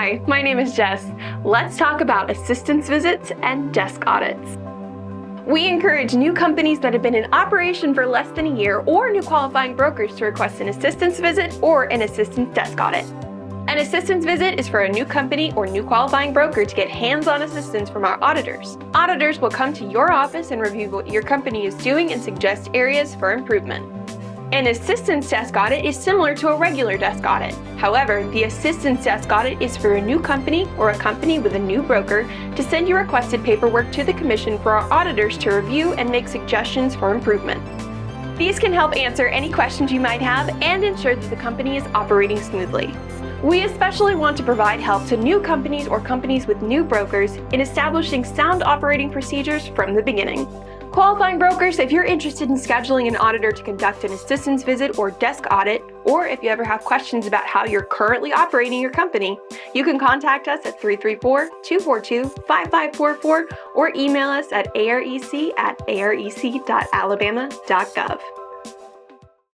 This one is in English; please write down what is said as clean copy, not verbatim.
Hi, my name is Jess. Let's talk about assistance visits and desk audits. We encourage new companies that have been in operation for less than a year or new qualifying brokers to request an assistance visit or an assistance desk audit. An assistance visit is for a new company or new qualifying broker to get hands-on assistance from our auditors. Auditors will come to your office and review what your company is doing and suggest areas for improvement. An assistance desk audit is similar to a regular desk audit. However, the assistance desk audit is for a new company or a company with a new broker to send your requested paperwork to the Commission for our auditors to review and make suggestions for improvement. These can help answer any questions you might have and ensure that the company is operating smoothly. We especially want to provide help to new companies or companies with new brokers in establishing sound operating procedures from the beginning. Qualifying brokers, if you're interested in scheduling an auditor to conduct an assistance visit or desk audit, or if you ever have questions about how you're currently operating your company, you can contact us at 334-242-5544 or email us at arec@arec.alabama.gov.